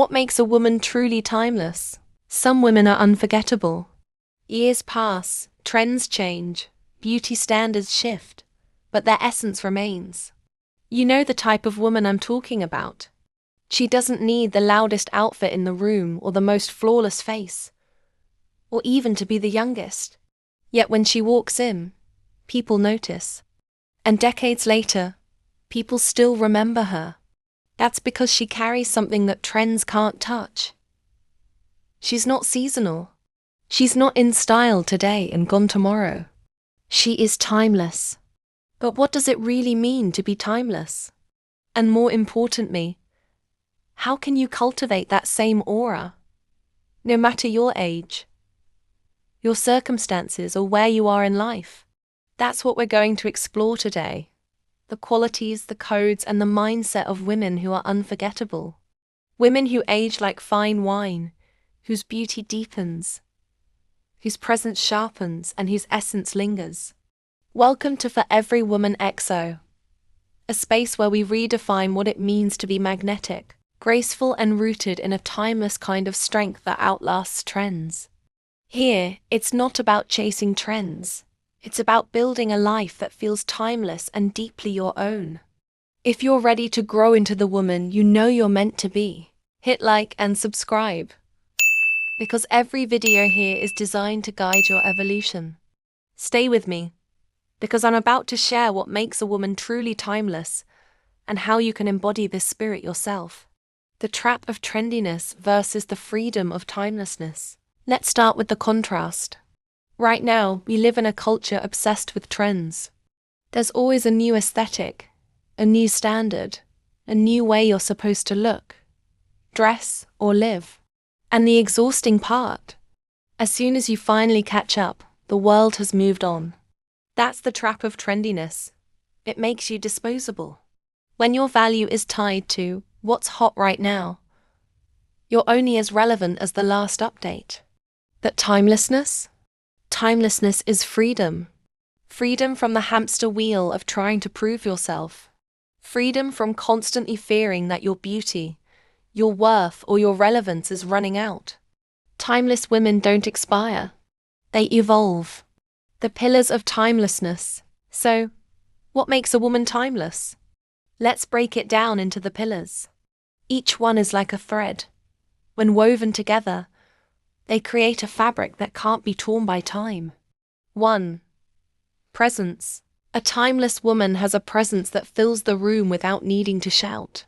What makes a woman truly timeless? Some women are unforgettable. Years pass, trends change, beauty standards shift, but their essence remains. You know the type of woman I'm talking about. She doesn't need the loudest outfit in the room or the most flawless face, or even to be the youngest. Yet when she walks in, people notice. And decades later, people still remember her. That's because she carries something that trends can't touch. She's not seasonal. She's not in style today and gone tomorrow. She is timeless. But what does it really mean to be timeless? And more importantly, how can you cultivate that same aura? No matter your age, your circumstances, or where you are in life. That's what we're going to explore today. The qualities, the codes, and the mindset of women who are unforgettable. Women who age like fine wine, whose beauty deepens, whose presence sharpens, and whose essence lingers. Welcome to For Every Woman XO, a space where we redefine what it means to be magnetic, graceful, and rooted in a timeless kind of strength that outlasts trends. Here, it's not about chasing trends. It's about building a life that feels timeless and deeply your own. If you're ready to grow into the woman you know you're meant to be, hit like and subscribe. Because every video here is designed to guide your evolution. Stay with me, because I'm about to share what makes a woman truly timeless and how you can embody this spirit yourself. The trap of trendiness versus the freedom of timelessness. Let's start with the contrast. Right now, we live in a culture obsessed with trends. There's always a new aesthetic, a new standard, a new way you're supposed to look, dress, or live. And the exhausting part, as soon as you finally catch up, the world has moved on. That's the trap of trendiness. It makes you disposable. When your value is tied to what's hot right now, you're only as relevant as the last update. But timelessness? Timelessness is freedom. Freedom from the hamster wheel of trying to prove yourself. Freedom from constantly fearing that your beauty, your worth, or your relevance is running out. Timeless women don't expire. They evolve. The pillars of timelessness. So, what makes a woman timeless? Let's break it down into the pillars. Each one is like a thread. When woven together, they create a fabric that can't be torn by time. 1. Presence. A timeless woman has a presence that fills the room without needing to shout.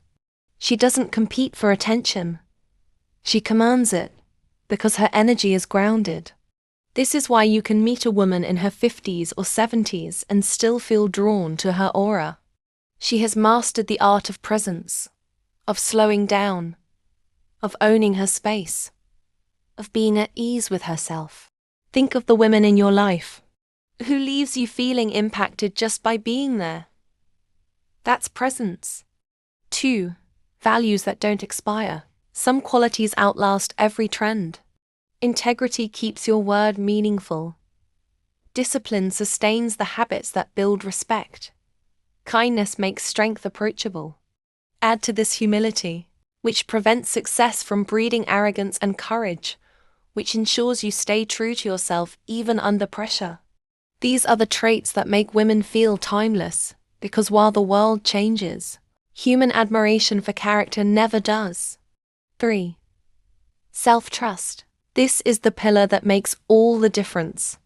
She doesn't compete for attention. She commands it, because her energy is grounded. This is why you can meet a woman in her 50s or 70s and still feel drawn to her aura. She has mastered the art of presence, of slowing down, of owning her space, of being at ease with herself. Think of the women in your life. Who leaves you feeling impacted just by being there? That's presence. 2. Values that don't expire. Some qualities outlast every trend. Integrity keeps your word meaningful. Discipline sustains the habits that build respect. Kindness makes strength approachable. Add to this humility, which prevents success from breeding arrogance, and courage, which ensures you stay true to yourself even under pressure. These are the traits that make women feel timeless, because while the world changes, human admiration for character never does. 3. Self-trust. This is the pillar that makes all the difference.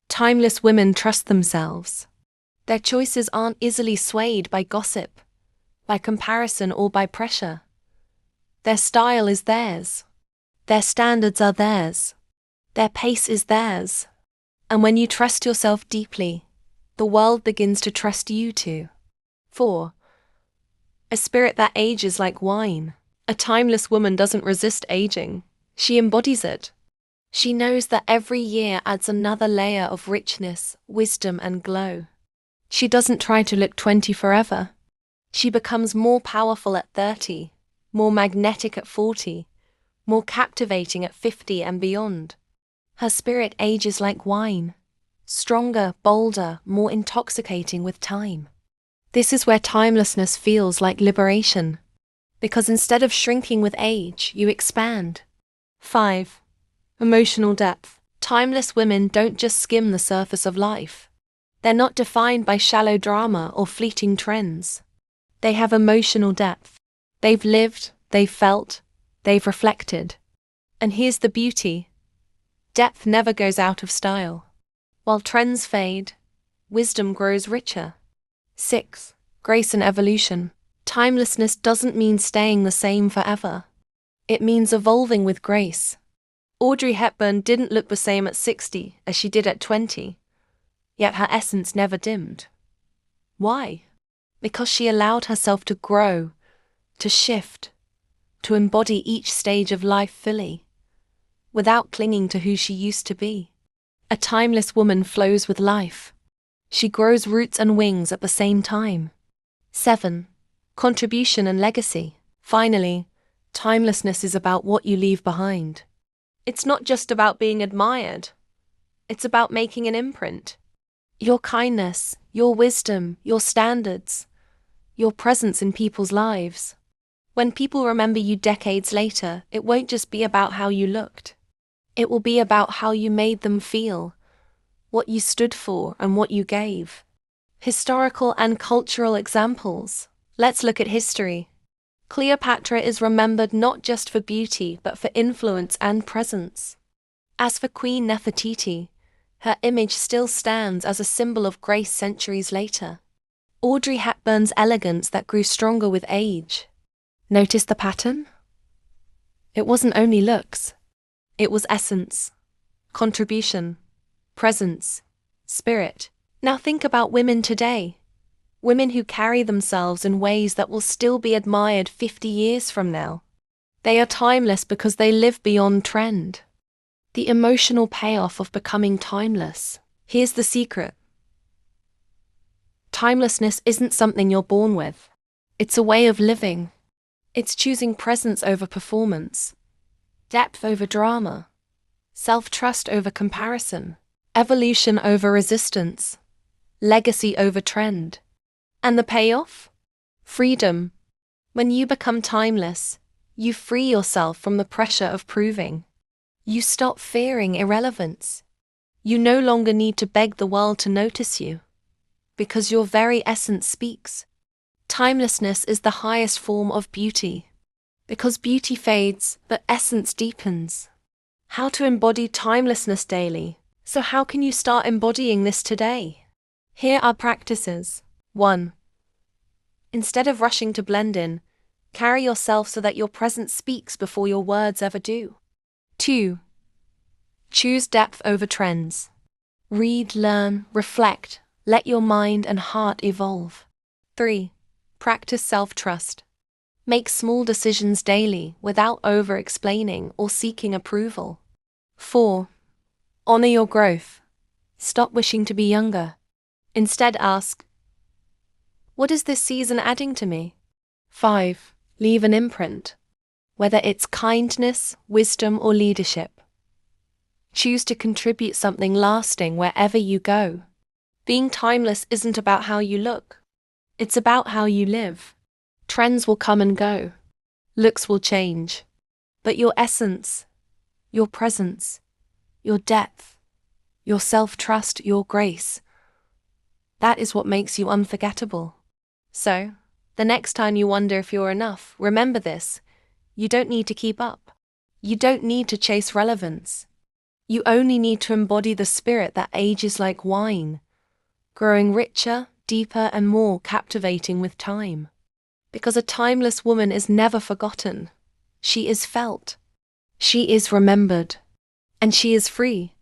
Timeless women trust themselves. Their choices aren't easily swayed by gossip, by comparison, or by pressure. Their style is theirs. Their standards are theirs. Their pace is theirs. And when you trust yourself deeply, the world begins to trust you too. 4. A spirit that ages like wine. A timeless woman doesn't resist aging. She embodies it. She knows that every year adds another layer of richness, wisdom, and glow. She doesn't try to look 20 forever. She becomes more powerful at 30, more magnetic at 40, more captivating at 50 and beyond. Her spirit ages like wine, stronger, bolder, more intoxicating with time. This is where timelessness feels like liberation. Because instead of shrinking with age, you expand. 5. Emotional depth. Timeless women don't just skim the surface of life. They're not defined by shallow drama or fleeting trends. They have emotional depth. They've lived, they've felt, they've reflected. And here's the beauty. Depth never goes out of style. While trends fade, wisdom grows richer. 6. Grace and evolution. Timelessness doesn't mean staying the same forever. It means evolving with grace. Audrey Hepburn didn't look the same at 60 as she did at 20, yet her essence never dimmed. Why? Because she allowed herself to grow, to shift, to embody each stage of life fully, without clinging to who she used to be. A timeless woman flows with life. She grows roots and wings at the same time. 7. Contribution and legacy. Finally, timelessness is about what you leave behind. It's not just about being admired. It's about making an imprint. Your kindness, your wisdom, your standards, your presence in people's lives. When people remember you decades later, it won't just be about how you looked. It will be about how you made them feel, what you stood for, and what you gave. Historical and cultural examples. Let's look at history. Cleopatra is remembered not just for beauty but for influence and presence. As for Queen Nefertiti, her image still stands as a symbol of grace centuries later. Audrey Hepburn's elegance that grew stronger with age. Notice the pattern? It wasn't only looks. It was essence, contribution, presence, spirit. Now think about women today. Women who carry themselves in ways that will still be admired 50 years from now. They are timeless because they live beyond trend. The emotional payoff of becoming timeless. Here's the secret. Timelessness isn't something you're born with. It's a way of living. It's choosing presence over performance, depth over drama, self-trust over comparison, evolution over resistance, legacy over trend. And the payoff? Freedom. When you become timeless, you free yourself from the pressure of proving. You stop fearing irrelevance. You no longer need to beg the world to notice you, because your very essence speaks. Timelessness is the highest form of beauty, because beauty fades, but essence deepens. How to embody timelessness daily. So how can you start embodying this today? Here are practices. 1. Instead of rushing to blend in, carry yourself so that your presence speaks before your words ever do. 2. Choose depth over trends. Read, learn, reflect, let your mind and heart evolve. 3. Practice self-trust. Make small decisions daily without over-explaining or seeking approval. 4. Honor your growth. Stop wishing to be younger. Instead ask, what is this season adding to me? 5. Leave an imprint. Whether it's kindness, wisdom, or leadership. Choose to contribute something lasting wherever you go. Being timeless isn't about how you look. It's about how you live. Trends will come and go. Looks will change. But your essence, your presence, your depth, your self-trust, your grace, that is what makes you unforgettable. So, the next time you wonder if you're enough, remember this. You don't need to keep up. You don't need to chase relevance. You only need to embody the spirit that ages like wine, growing richer, deeper, and more captivating with time. Because a timeless woman is never forgotten. She is felt. She is remembered. And she is free.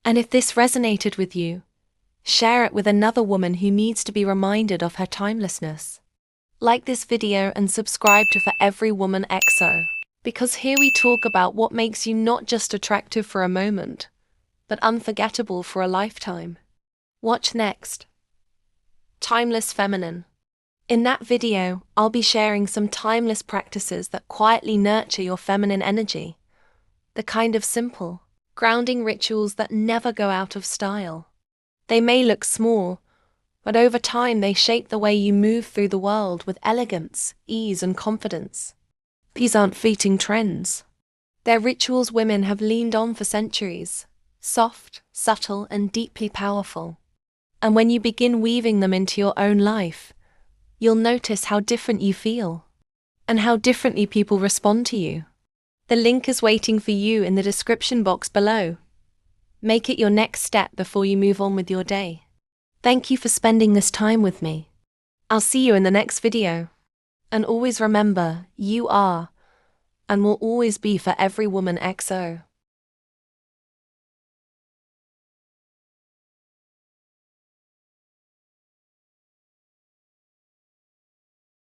And if this resonated with you, share it with another woman who needs to be reminded of her timelessness. Like this video and subscribe to For Every Woman XO. Because here we talk about what makes you not just attractive for a moment, but unforgettable for a lifetime. Watch next. Timeless Feminine. In that video, I'll be sharing some timeless practices that quietly nurture your feminine energy. The kind of simple, grounding rituals that never go out of style. They may look small, but over time they shape the way you move through the world with elegance, ease, and confidence. These aren't fleeting trends. They're rituals women have leaned on for centuries, soft, subtle, and deeply powerful. And when you begin weaving them into your own life, you'll notice how different you feel, and how differently people respond to you. The link is waiting for you in the description box below. Make it your next step before you move on with your day. Thank you for spending this time with me. I'll see you in the next video. And always remember, you are, and will always be for every woman XO.